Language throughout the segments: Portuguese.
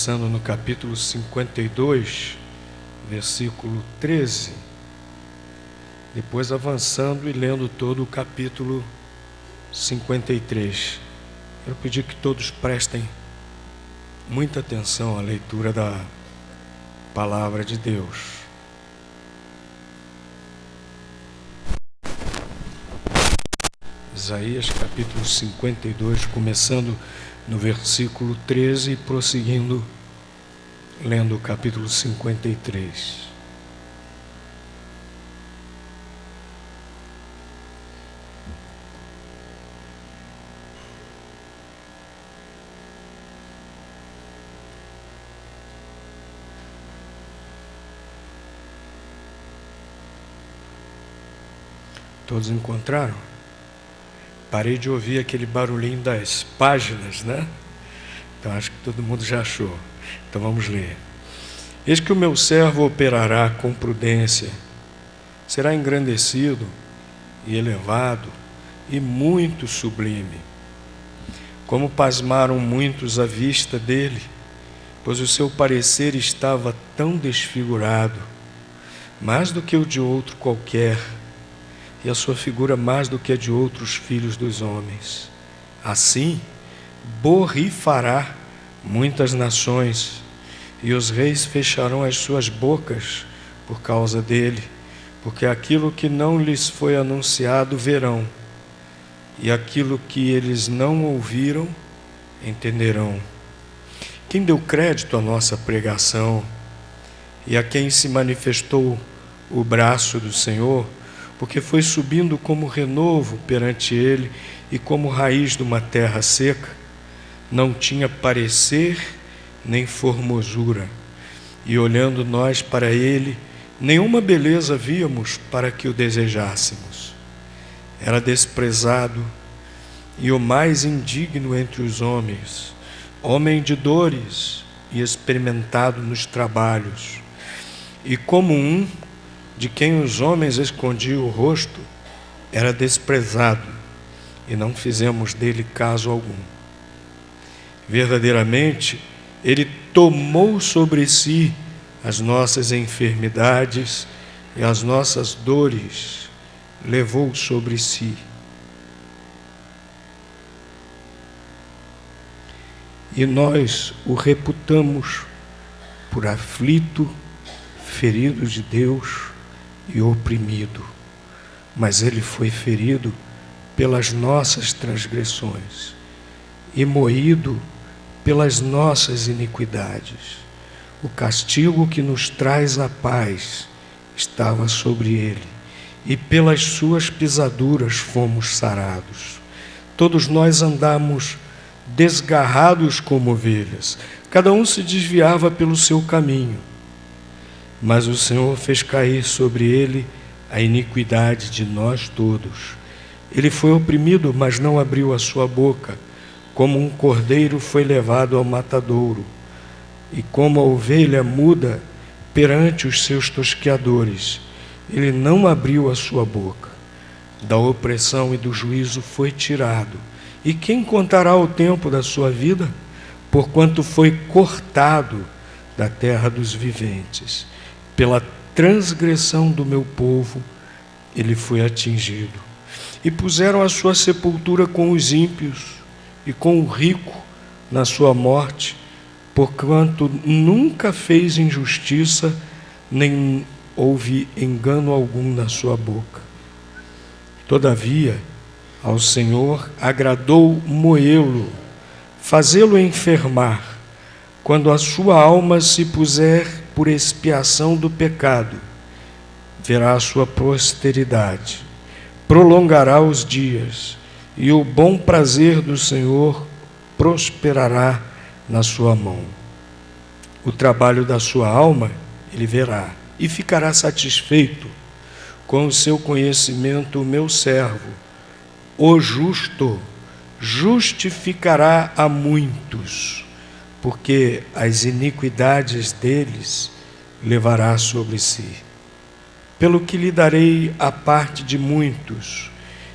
Começando no capítulo 52, versículo 13, depois avançando e lendo todo o capítulo 53. Quero pedir que todos prestem muita atenção à leitura da palavra de Deus. Isaías capítulo 52, começando no versículo 13 e prosseguindo, lendo o capítulo 53. Todos encontraram? Parei de ouvir aquele barulhinho das páginas, né? Então acho que todo mundo já achou. Então vamos ler. Eis que o meu servo operará com prudência, será engrandecido e elevado e muito sublime. Como pasmaram muitos à vista dele, pois o seu parecer estava tão desfigurado, mais do que o de outro qualquer, e a sua figura mais do que a de outros filhos dos homens. Assim, borrifará muitas nações, e os reis fecharão as suas bocas por causa dele, porque aquilo que não lhes foi anunciado verão, e aquilo que eles não ouviram entenderão. Quem deu crédito à nossa pregação, e a quem se manifestou o braço do Senhor, porque foi subindo como renovo perante ele e como raiz de uma terra seca, não tinha parecer nem formosura, e olhando nós para ele, nenhuma beleza víamos para que o desejássemos. Era desprezado e o mais indigno entre os homens, homem de dores e experimentado nos trabalhos, e como um de quem os homens escondiam o rosto, era desprezado, e não fizemos dele caso algum. Verdadeiramente, ele tomou sobre si as nossas enfermidades e as nossas dores levou sobre si. E nós o reputamos por aflito, ferido de Deus e oprimido, mas ele foi ferido pelas nossas transgressões e moído pelas nossas iniquidades. O castigo que nos traz a paz estava sobre ele, e pelas suas pisaduras fomos sarados. Todos nós andamos desgarrados como ovelhas, cada um se desviava pelo seu caminho, mas o Senhor fez cair sobre ele a iniquidade de nós todos. Ele foi oprimido, mas não abriu a sua boca. Como um cordeiro foi levado ao matadouro, e como a ovelha muda perante os seus tosqueadores, ele não abriu a sua boca. Da opressão e do juízo foi tirado. E quem contará o tempo da sua vida? Porquanto foi cortado da terra dos viventes. Pela transgressão do meu povo, ele foi atingido. E puseram a sua sepultura com os ímpios, e com o rico na sua morte, porquanto nunca fez injustiça, nem houve engano algum na sua boca. Todavia, ao Senhor agradou moê-lo, fazê-lo enfermar, quando a sua alma se puser por expiação do pecado, verá a sua posteridade, prolongará os dias, e o bom prazer do Senhor prosperará na sua mão. O trabalho da sua alma ele verá, e ficará satisfeito. Com o seu conhecimento, o meu servo, o justo, justificará a muitos, porque as iniquidades deles levará sobre si. Pelo que lhe darei a parte de muitos,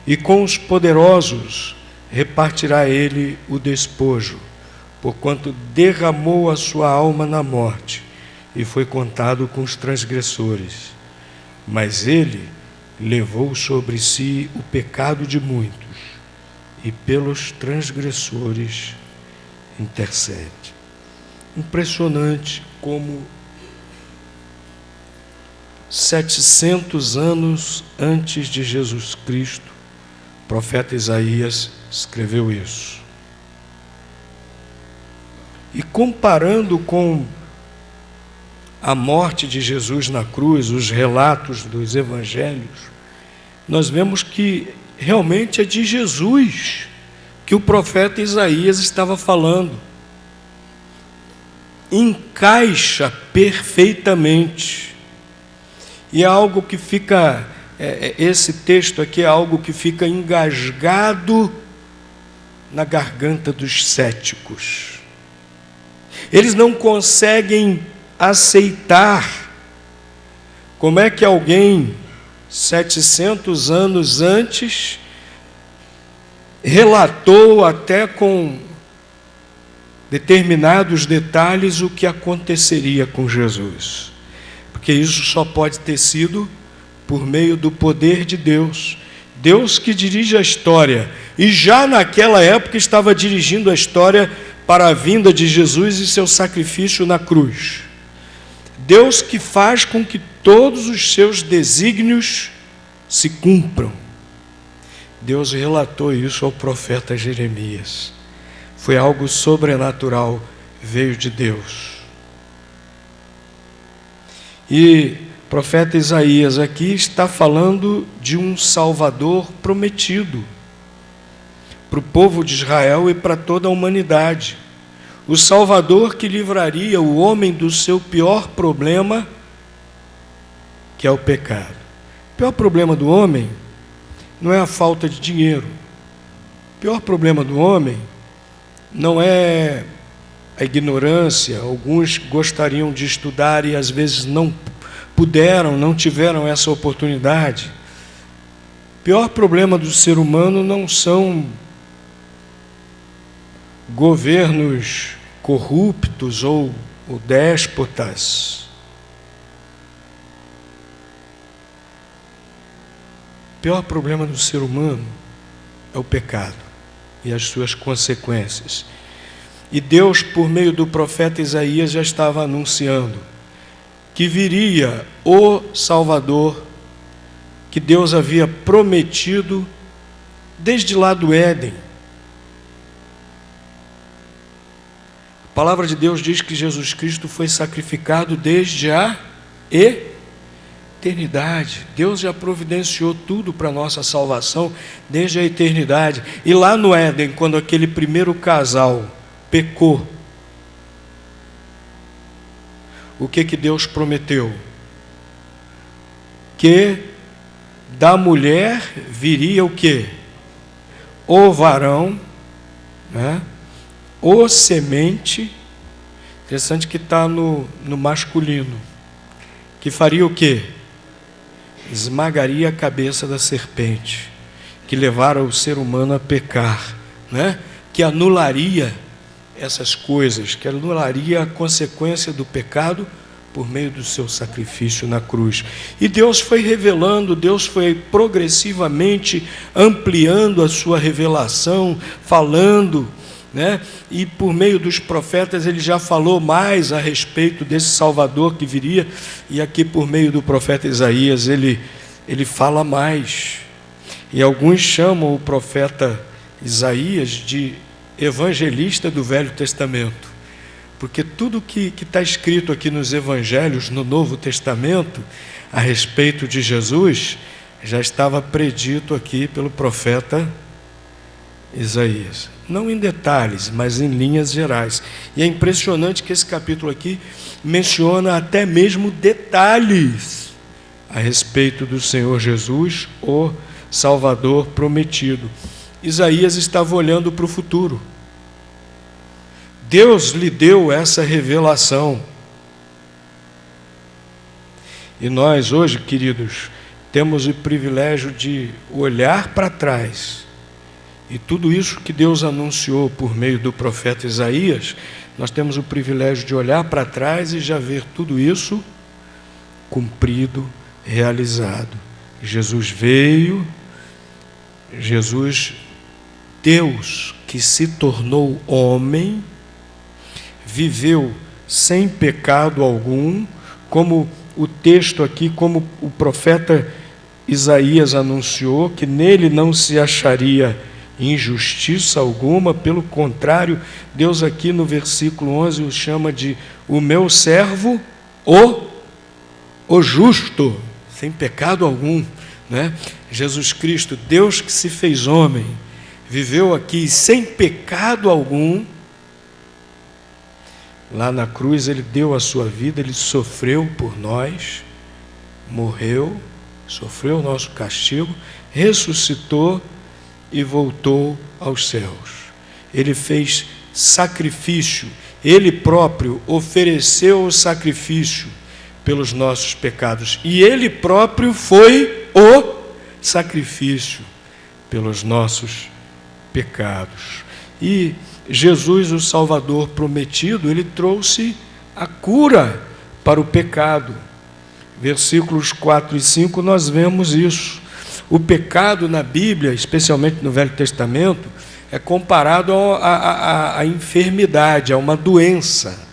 e com os poderosos repartirá ele o despojo, porquanto derramou a sua alma na morte e foi contado com os transgressores. Mas ele levou sobre si o pecado de muitos e pelos transgressores intercede. Impressionante como 700 anos antes de Jesus Cristo, o profeta Isaías escreveu isso. E comparando com a morte de Jesus na cruz, os relatos dos evangelhos, nós vemos que realmente é de Jesus que o profeta Isaías estava falando. Encaixa perfeitamente. E é algo que fica, esse texto aqui é algo que fica engasgado na garganta dos céticos. Eles não conseguem aceitar como é que alguém 700 anos antes relatou até com determinados detalhes o que aconteceria com Jesus, porque isso só pode ter sido por meio do poder de Deus, Deus que dirige a história, e já naquela época estava dirigindo a história para a vinda de Jesus e seu sacrifício na cruz. Deus que faz com que todos os seus desígnios se cumpram. Deus relatou isso ao profeta Jeremias. Foi algo sobrenatural, veio de Deus. E o profeta Isaías aqui está falando de um Salvador prometido para o povo de Israel e para toda a humanidade. O Salvador que livraria o homem do seu pior problema, que é o pecado. O pior problema do homem não é a falta de dinheiro. O pior problema do homem não é a ignorância. Alguns gostariam de estudar e às vezes não puderam, não tiveram essa oportunidade. O pior problema do ser humano não são governos corruptos ou déspotas. O pior problema do ser humano é o pecado e as suas consequências. E Deus, por meio do profeta Isaías, já estava anunciando que viria o Salvador que Deus havia prometido desde lá do Éden. A palavra de Deus diz que Jesus Cristo foi sacrificado desde a eternidade. Deus já providenciou tudo para a nossa salvação desde a eternidade. E lá no Éden, quando aquele primeiro casal pecou, o que Deus prometeu? Que da mulher viria o quê? O varão, né? O semente, interessante que está no masculino, que faria o quê? Esmagaria a cabeça da serpente, que levara o ser humano a pecar, né? Que anularia essas coisas, que anularia a consequência do pecado por meio do seu sacrifício na cruz. E Deus foi revelando, Deus foi progressivamente ampliando a sua revelação, falando, né? E por meio dos profetas ele já falou mais a respeito desse Salvador que viria, e aqui por meio do profeta Isaías ele fala mais. E alguns chamam o profeta Isaías de evangelista do Velho Testamento, porque tudo que está escrito aqui nos evangelhos, no Novo Testamento, a respeito de Jesus, já estava predito aqui pelo profeta Isaías. Não em detalhes, mas em linhas gerais. E é impressionante que esse capítulo aqui menciona até mesmo detalhes a respeito do Senhor Jesus, o Salvador prometido. Isaías estava olhando para o futuro. Deus lhe deu essa revelação. E nós hoje, queridos, temos o privilégio de olhar para trás E tudo isso que Deus anunciou por meio do profeta Isaías, nós temos o privilégio de olhar para trás e já ver tudo isso cumprido, realizado. Jesus veio, Jesus, Deus que se tornou homem, viveu sem pecado algum, como o texto aqui, como o profeta Isaías anunciou, que nele não se acharia injustiça alguma, pelo contrário, Deus aqui no versículo 11 o chama de o meu servo, o justo, sem pecado algum, né? Jesus Cristo, Deus que se fez homem, viveu aqui sem pecado algum. Lá na cruz ele deu a sua vida, ele sofreu por nós, morreu, sofreu o nosso castigo, ressuscitou e voltou aos céus. Ele fez sacrifício, ele próprio ofereceu o sacrifício pelos nossos pecados, e ele próprio foi o sacrifício pelos nossos pecados. E Jesus, o Salvador prometido, ele trouxe a cura para o pecado. Versículos 4 e 5 nós vemos isso. O pecado na Bíblia, especialmente no Velho Testamento, é comparado à enfermidade, a uma doença.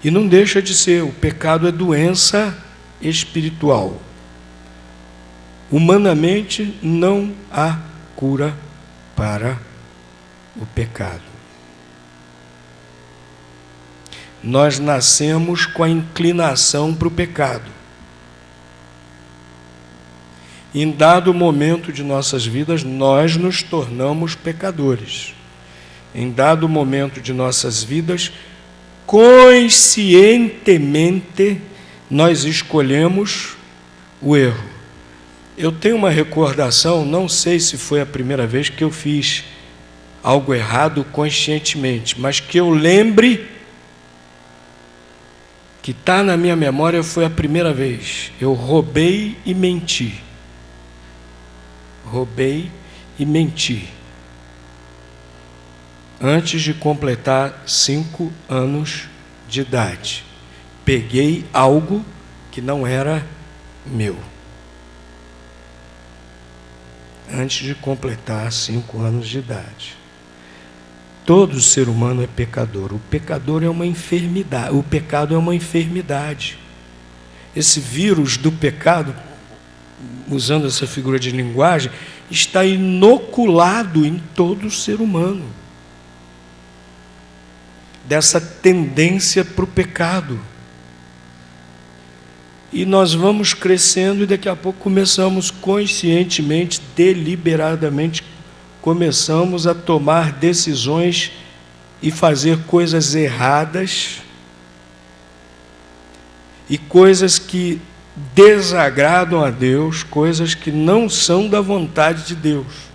E não deixa de ser, o pecado é doença espiritual. Humanamente não há cura para o pecado. Nós nascemos com a inclinação para o pecado. Em dado momento de nossas vidas, nós nos tornamos pecadores. Em dado momento de nossas vidas, conscientemente, nós escolhemos o erro. Eu tenho uma recordação, não sei se foi a primeira vez que eu fiz algo errado conscientemente, mas que eu lembre, que está na minha memória, foi a primeira vez. Eu roubei e menti. Roubei e menti. Antes de completar 5 anos de idade. Peguei algo que não era meu. Antes de completar 5 anos de idade. Todo ser humano é pecador. O pecador é uma enfermidade. O pecado é uma enfermidade. Esse vírus do pecado, usando essa figura de linguagem, está inoculado em todo ser humano. Dessa tendência para o pecado. E nós vamos crescendo e daqui a pouco começamos conscientemente, deliberadamente, começamos a tomar decisões e fazer coisas erradas e coisas que desagradam a Deus, coisas que não são da vontade de Deus.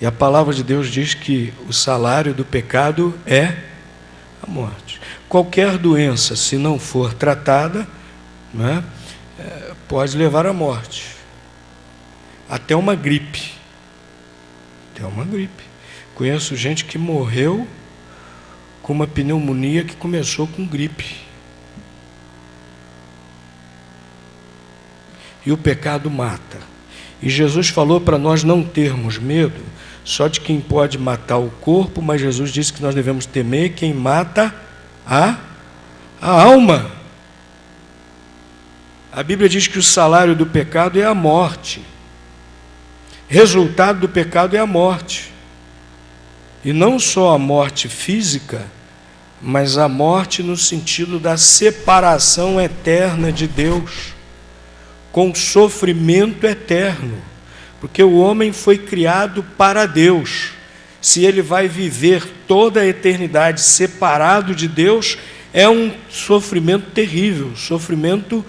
E a palavra de Deus diz que o salário do pecado é a morte. Qualquer doença, se não for tratada, né, pode levar à morte. Até uma gripe. Até uma gripe. Conheço gente que morreu com uma pneumonia que começou com gripe. E o pecado mata. E Jesus falou para nós não termos medo só de quem pode matar o corpo, mas Jesus disse que nós devemos temer quem mata a alma. A Bíblia diz que o salário do pecado é a morte. Resultado do pecado é a morte. E não só a morte física, mas a morte no sentido da separação eterna de Deus, com sofrimento eterno. Porque o homem foi criado para Deus. Se ele vai viver toda a eternidade separado de Deus, é um sofrimento terrível, sofrimento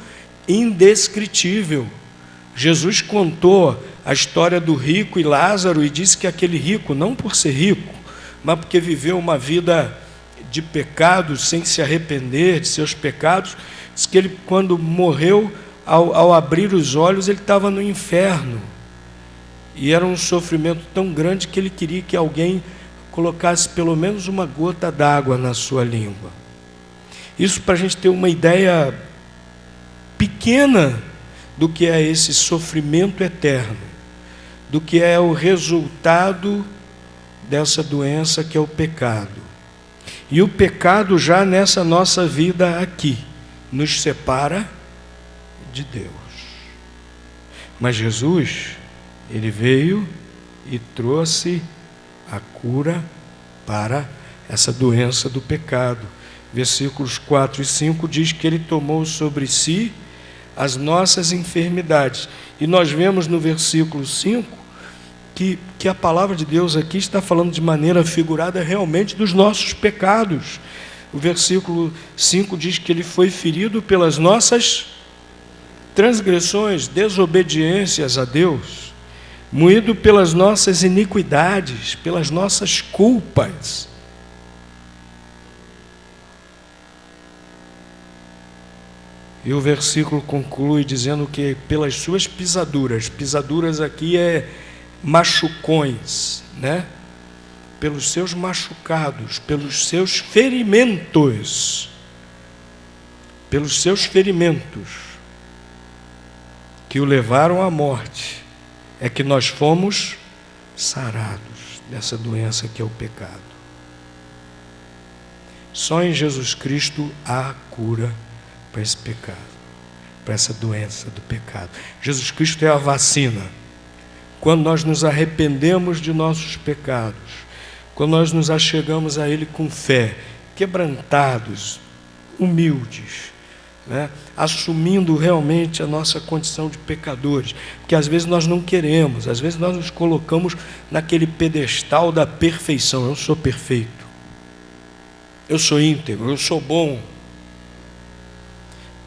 indescritível. Jesus contou a história do rico e Lázaro e disse que aquele rico, não por ser rico, mas porque viveu uma vida de pecado, sem se arrepender de seus pecados, disse que ele, quando morreu, ao abrir os olhos, ele estava no inferno. E era um sofrimento tão grande que ele queria que alguém colocasse pelo menos uma gota d'água na sua língua. Isso para a gente ter uma ideia pequena do que é esse sofrimento eterno, do que é o resultado dessa doença que é o pecado. E o pecado já nessa nossa vida aqui nos separa de Deus. Mas Jesus, ele veio e trouxe a cura para essa doença do pecado. Versículos 4 e 5 diz que ele tomou sobre si as nossas enfermidades. E nós vemos no versículo 5 que a palavra de Deus aqui está falando de maneira figurada realmente dos nossos pecados. O versículo 5 diz que ele foi ferido pelas nossas transgressões, desobediências a Deus, moído pelas nossas iniquidades, pelas nossas culpas. E o versículo conclui dizendo que pelas suas pisaduras, pisaduras aqui é machucões, né? Pelos seus machucados, pelos seus ferimentos, que o levaram à morte, é que nós fomos sarados dessa doença que é o pecado. Só em Jesus Cristo há cura para esse pecado, para essa doença do pecado. Jesus Cristo é a vacina. Quando nós nos arrependemos de nossos pecados, quando nós nos achegamos a Ele com fé, quebrantados, humildes, né? Assumindo realmente a nossa condição de pecadores, porque às vezes nós não queremos, às vezes nós nos colocamos naquele pedestal da perfeição. Eu sou perfeito, eu sou íntegro, eu sou bom.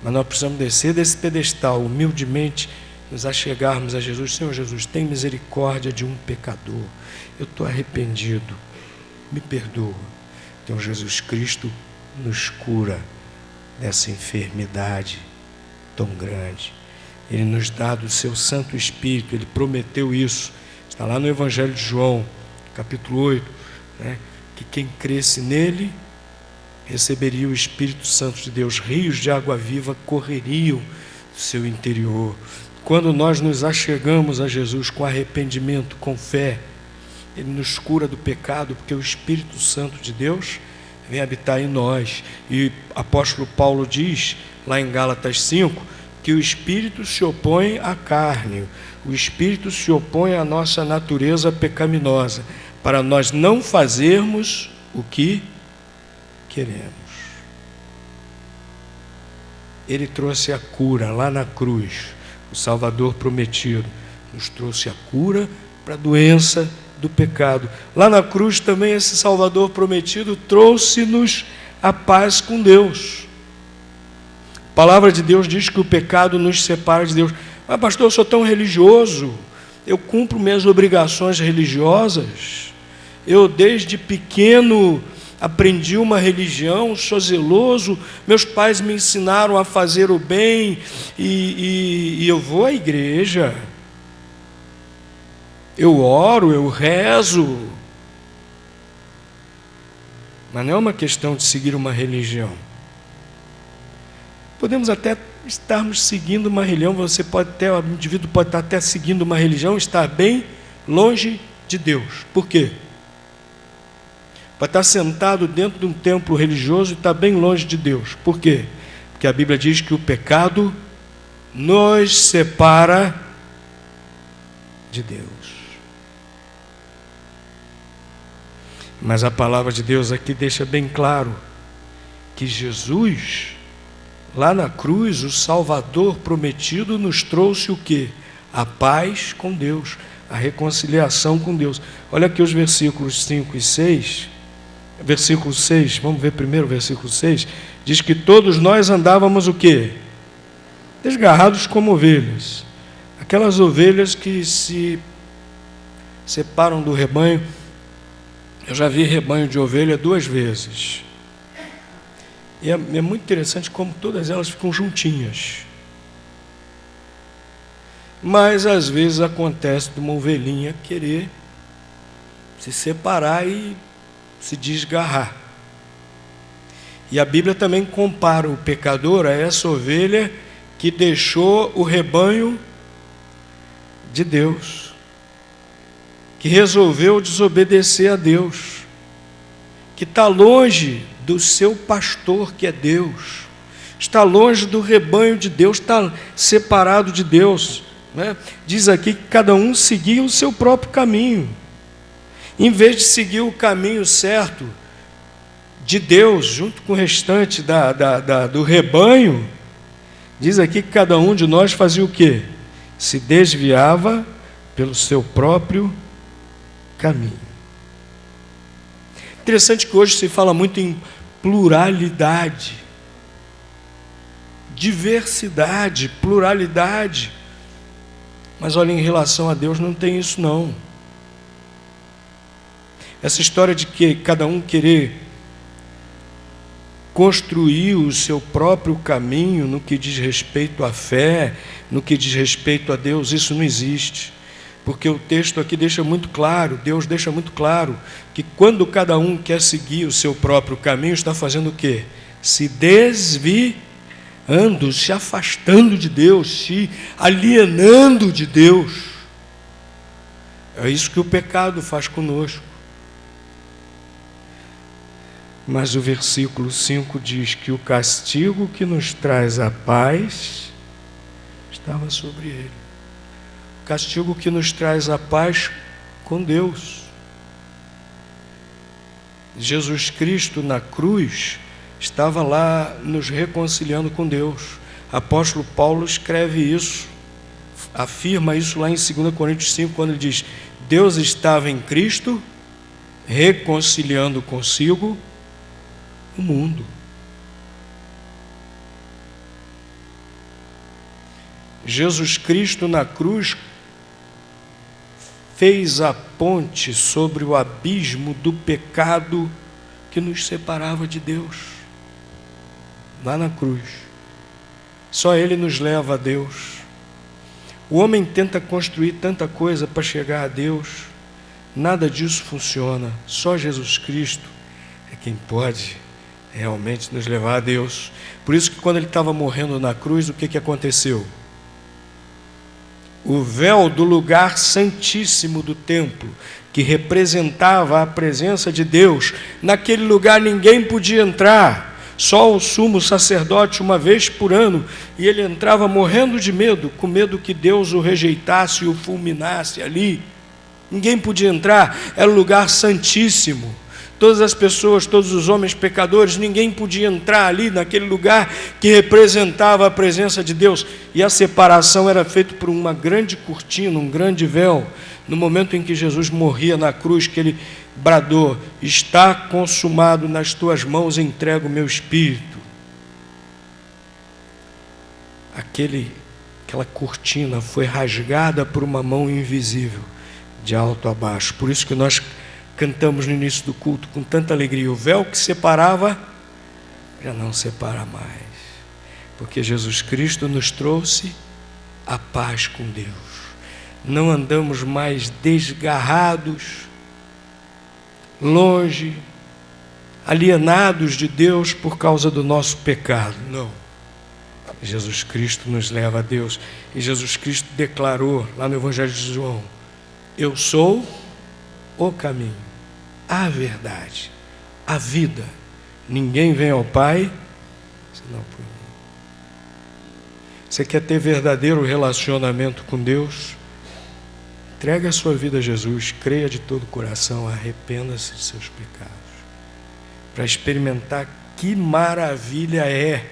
Mas nós precisamos descer desse pedestal, humildemente nos achegarmos a Jesus. Senhor Jesus, tem misericórdia de um pecador, eu estou arrependido, me perdoa. Então Jesus Cristo nos cura dessa enfermidade tão grande. Ele nos dá do seu Santo Espírito, ele prometeu isso, está lá no Evangelho de João, capítulo 8, né? Que quem cresce nele receberia o Espírito Santo de Deus, rios de água viva correriam do seu interior. Quando nós nos achegamos a Jesus com arrependimento, com fé, ele nos cura do pecado, porque o Espírito Santo de Deus vem habitar em nós. E o apóstolo Paulo diz, lá em Gálatas 5, que o Espírito se opõe à carne, o Espírito se opõe à nossa natureza pecaminosa, para nós não fazermos o que queremos. Ele trouxe a cura lá na cruz. O Salvador prometido nos trouxe a cura para a doença do pecado. Lá na cruz também esse Salvador prometido trouxe-nos a paz com Deus. A palavra de Deus diz que o pecado nos separa de Deus. Mas pastor, eu sou tão religioso, eu cumpro minhas obrigações religiosas, eu desde pequeno aprendi uma religião, sou zeloso, meus pais me ensinaram a fazer o bem e eu vou à igreja, eu oro, eu rezo. Mas não é uma questão de seguir uma religião. Podemos até estarmos seguindo uma religião, o indivíduo pode estar até seguindo uma religião e estar bem longe de Deus. Por quê? Para estar sentado dentro de um templo religioso e estar bem longe de Deus. Por quê? Porque a Bíblia diz que o pecado nos separa de Deus. Mas a palavra de Deus aqui deixa bem claro que Jesus, lá na cruz, o Salvador prometido, nos trouxe o quê? A paz com Deus, a reconciliação com Deus. Olha aqui os versículos 5 e 6. Versículo 6, vamos ver primeiro o versículo 6, diz que todos nós andávamos o quê? Desgarrados como ovelhas. Aquelas ovelhas que se separam do rebanho. Eu já vi rebanho de ovelha 2 vezes. E é muito interessante como todas elas ficam juntinhas. Mas às vezes acontece de uma ovelhinha querer se separar e se desgarrar. E a Bíblia também compara o pecador a essa ovelha que deixou o rebanho de Deus, que resolveu desobedecer a Deus, que está longe do seu pastor, que é Deus, está longe do rebanho de Deus, está separado de Deus, né? Diz aqui que cada um seguia o seu próprio caminho, em vez de seguir o caminho certo de Deus, junto com o restante do rebanho. Diz aqui que cada um de nós fazia o quê? Se desviava pelo seu próprio caminho. Interessante que hoje se fala muito em pluralidade, diversidade, pluralidade. Mas olha, em relação a Deus não tem isso não. Essa história de que cada um querer construir o seu próprio caminho no que diz respeito à fé, no que diz respeito a Deus, isso não existe. Porque o texto aqui deixa muito claro, Deus deixa muito claro, que quando cada um quer seguir o seu próprio caminho, está fazendo o quê? Se desviando, se afastando de Deus, se alienando de Deus. É isso que o pecado faz conosco. Mas o versículo 5 diz que o castigo que nos traz a paz estava sobre ele. O castigo que nos traz a paz com Deus. Jesus Cristo na cruz estava lá nos reconciliando com Deus. Apóstolo Paulo escreve isso, afirma isso lá em 2 Coríntios 5, quando ele diz: Deus estava em Cristo reconciliando consigo o mundo. Jesus Cristo na cruz fez a ponte sobre o abismo do pecado que nos separava de Deus. Lá na cruz. Só Ele nos leva a Deus. O homem tenta construir tanta coisa para chegar a Deus. Nada disso funciona. Só Jesus Cristo é quem pode realmente nos levar a Deus. Por isso que quando Ele estava morrendo na cruz, o que aconteceu? O véu do lugar santíssimo do templo, que representava a presença de Deus, naquele lugar ninguém podia entrar, só o sumo sacerdote uma vez por ano, e ele entrava morrendo de medo, com medo que Deus o rejeitasse e o fulminasse ali. Ninguém podia entrar, era o lugar santíssimo. Todas as pessoas, todos os homens pecadores, ninguém podia entrar ali naquele lugar que representava a presença de Deus. E a separação era feita por uma grande cortina, um grande véu. No momento em que Jesus morria na cruz, que Ele bradou: está consumado, nas tuas mãos entrego o meu espírito. Aquela cortina foi rasgada por uma mão invisível, de alto a baixo. Por isso que nós cantamos no início do culto com tanta alegria: o véu que separava já não separa mais, porque Jesus Cristo nos trouxe a paz com Deus. Não andamos mais desgarrados, longe, alienados de Deus por causa do nosso pecado. Não. Jesus Cristo nos leva a Deus. E Jesus Cristo declarou lá no Evangelho de João: eu sou o caminho, a verdade, a vida. Ninguém vem ao Pai senão por mim. Você quer ter verdadeiro relacionamento com Deus? Entregue a sua vida a Jesus, creia de todo o coração, arrependa-se de seus pecados, para experimentar que maravilha é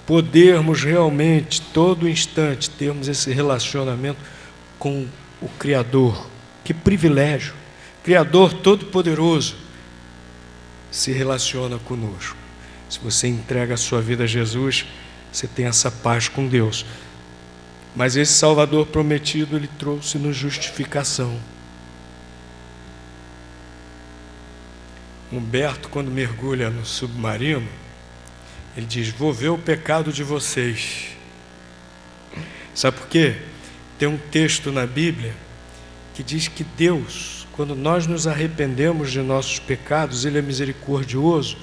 podermos realmente, todo instante, termos esse relacionamento com o Criador. Que privilégio! Criador Todo-Poderoso se relaciona conosco. Se você entrega a sua vida a Jesus, você tem essa paz com Deus. Mas esse Salvador prometido, Ele trouxe-nos justificação. Humberto, quando mergulha no submarino, ele diz: vou ver o pecado de vocês, Sabe por quê? Tem um texto na Bíblia que diz que Deus, quando nós nos arrependemos de nossos pecados, Ele é misericordioso.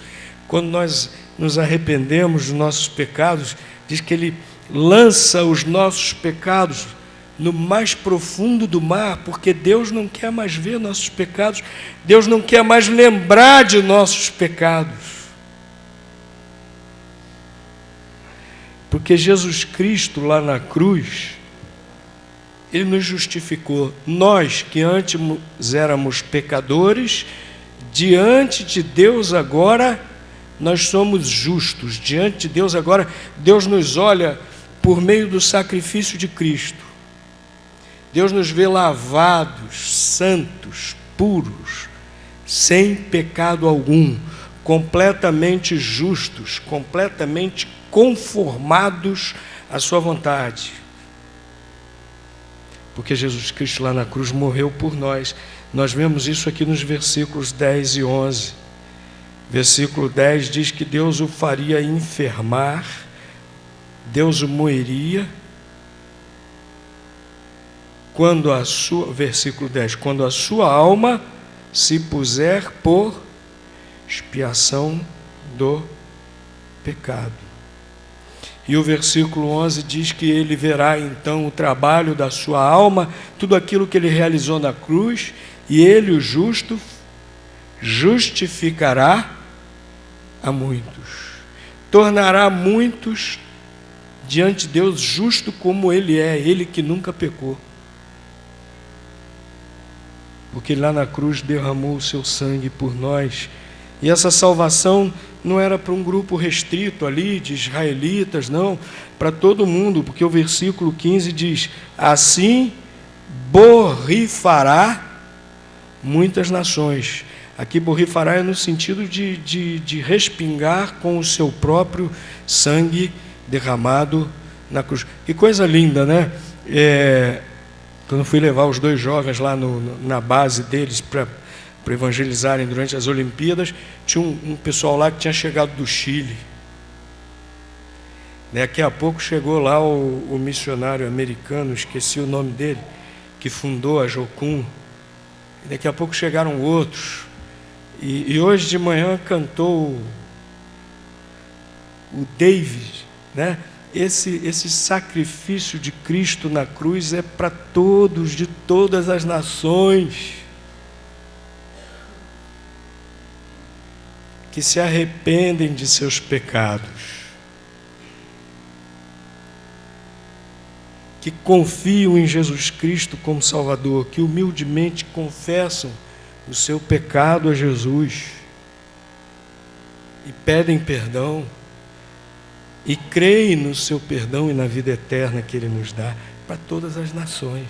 Quando nós nos arrependemos dos nossos pecados, diz que Ele lança os nossos pecados no mais profundo do mar, porque Deus não quer mais ver nossos pecados, Deus não quer mais lembrar de nossos pecados. Porque Jesus Cristo lá na cruz, Ele nos justificou. Nós que antes éramos pecadores, diante de Deus agora nós somos justos. Diante de Deus agora, Deus nos olha por meio do sacrifício de Cristo. Deus nos vê lavados, santos, puros, sem pecado algum, completamente justos, completamente conformados à sua vontade. Porque Jesus Cristo lá na cruz morreu por nós. Nós vemos isso aqui nos versículos 10 e 11. Versículo 10 diz que Deus o faria enfermar, Deus o moeria, versículo 10, quando a sua alma se puser por expiação do pecado. E o versículo 11 diz que ele verá então o trabalho da sua alma, tudo aquilo que ele realizou na cruz, e ele, o justo, justificará a muitos, tornará muitos diante de Deus justo como ele é, ele que nunca pecou. Porque lá na cruz derramou o seu sangue por nós. E essa salvação não era para um grupo restrito ali, de israelitas, não, para todo mundo, porque o versículo 15 diz: assim borrifará muitas nações. Aqui borrifará é no sentido de respingar com o seu próprio sangue derramado na cruz. Que coisa linda, né? Quando eu fui levar os 2 jovens lá na base deles para evangelizarem durante as Olimpíadas, tinha um pessoal lá que tinha chegado do Chile. Daqui a pouco chegou lá o missionário americano, esqueci o nome dele, que fundou a Jocum. Daqui a pouco chegaram outros. E hoje de manhã cantou o David, né? Esse sacrifício de Cristo na cruz é para todos, de todas as nações, que se arrependem de seus pecados, que confiam em Jesus Cristo como Salvador, que humildemente confessam o seu pecado a Jesus e pedem perdão e creem no seu perdão e na vida eterna que Ele nos dá para todas as nações.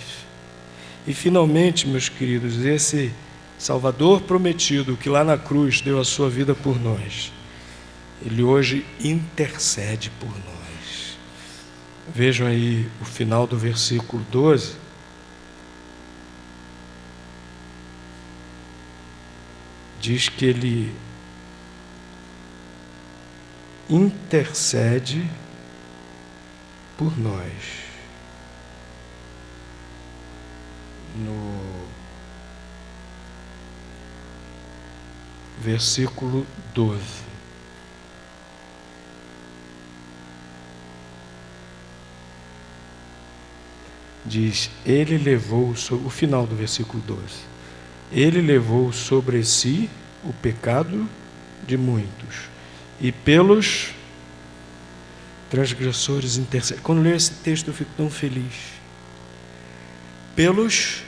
E finalmente, meus queridos, esse Salvador prometido que lá na cruz deu a sua vida por nós, Ele hoje intercede por nós. Vejam aí o final do versículo 12. Diz que Ele intercede por nós. No versículo 12. Diz, Ele levou, o final do versículo 12. Ele levou sobre si o pecado de muitos, e pelos transgressores intercede. Quando leio esse texto eu fico tão feliz. Pelos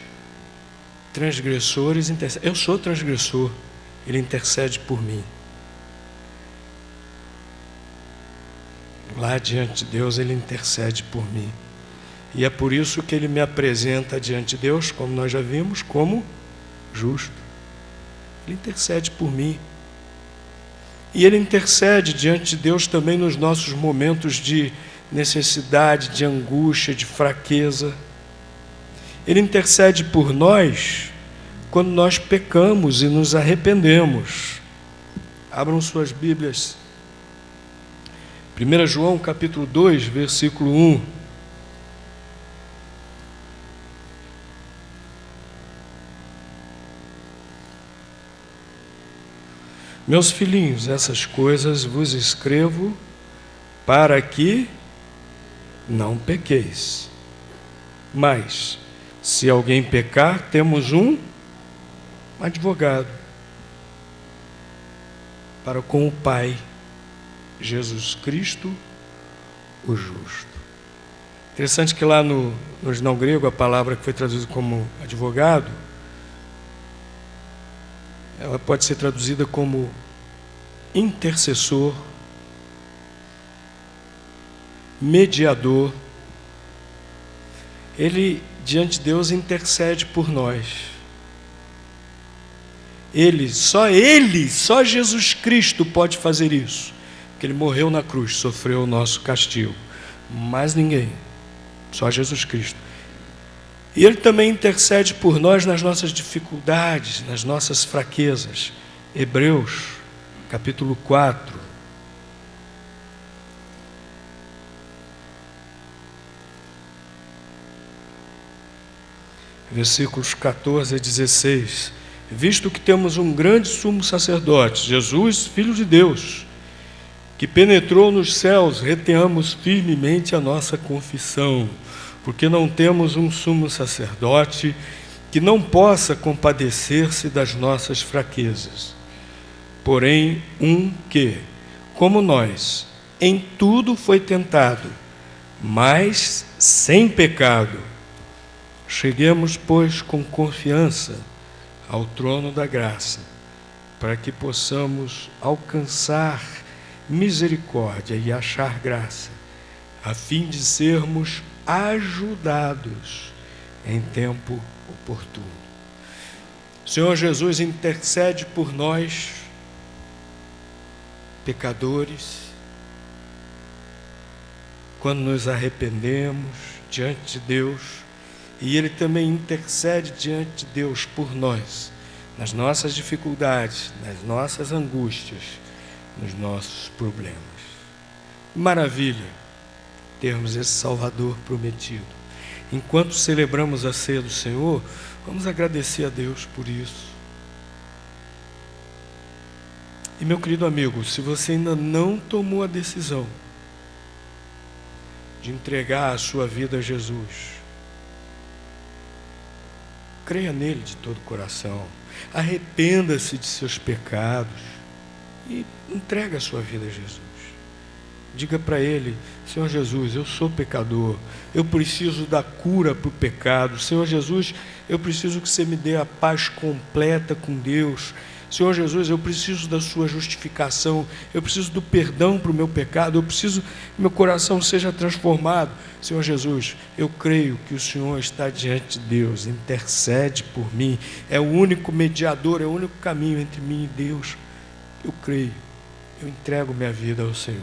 transgressores intercede. Eu sou transgressor, Ele intercede por mim. Lá diante de Deus Ele intercede por mim. E é por isso que Ele me apresenta diante de Deus, como nós já vimos, como justo. Ele intercede por mim. E Ele intercede diante de Deus também nos nossos momentos de necessidade, de angústia, de fraqueza. Ele intercede por nós quando nós pecamos e nos arrependemos. Abram suas Bíblias. 1 João capítulo 2, versículo 1. Meus filhinhos, essas coisas vos escrevo para que não pequeis. Mas, se alguém pecar, temos um advogado para com o Pai, Jesus Cristo, o justo. Interessante que lá no original grego, a palavra que foi traduzida como advogado, ela pode ser traduzida como intercessor, mediador. Ele, diante de Deus, intercede por nós. Ele, só Jesus Cristo pode fazer isso. Porque Ele morreu na cruz, sofreu o nosso castigo. Mais ninguém, só Jesus Cristo. E Ele também intercede por nós nas nossas dificuldades, nas nossas fraquezas. Hebreus, capítulo 4. Versículos 14 a 16. Visto que temos um grande sumo sacerdote, Jesus, Filho de Deus, que penetrou nos céus, retenhamos firmemente a nossa confissão, porque não temos um sumo sacerdote que não possa compadecer-se das nossas fraquezas, porém um que, como nós, em tudo foi tentado, mas sem pecado. Cheguemos, pois, com confiança ao trono da graça, para que possamos alcançar misericórdia e achar graça, a fim de sermos ajudados em tempo oportuno. O Senhor Jesus intercede por nós, pecadores, quando nos arrependemos diante de Deus, e Ele também intercede diante de Deus por nós, nas nossas dificuldades, nas nossas angústias, nos nossos problemas. Maravilha termos esse Salvador prometido. Enquanto celebramos a ceia do Senhor, vamos agradecer a Deus por isso. E meu querido amigo, se você ainda não tomou a decisão de entregar a sua vida a Jesus, creia nele de todo o coração, arrependa-se de seus pecados e entregue a sua vida a Jesus. Diga para Ele: Senhor Jesus, eu sou pecador, eu preciso da cura para o pecado. Senhor Jesus, eu preciso que você me dê a paz completa com Deus. Senhor Jesus, eu preciso da sua justificação, eu preciso do perdão para o meu pecado, eu preciso que meu coração seja transformado. Senhor Jesus, eu creio que o Senhor está diante de Deus, intercede por mim, é o único mediador, é o único caminho entre mim e Deus. Eu creio, eu entrego minha vida ao Senhor.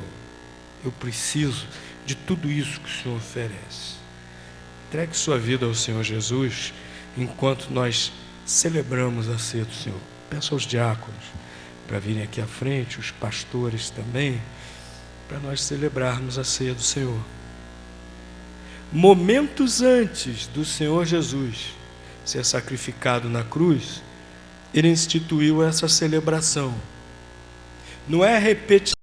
Eu preciso de tudo isso que o Senhor oferece. Entregue sua vida ao Senhor Jesus, enquanto nós celebramos a ceia do Senhor. Peço aos diáconos para virem aqui à frente, os pastores também, para nós celebrarmos a ceia do Senhor. Momentos antes do Senhor Jesus ser sacrificado na cruz, Ele instituiu essa celebração. Não é repetição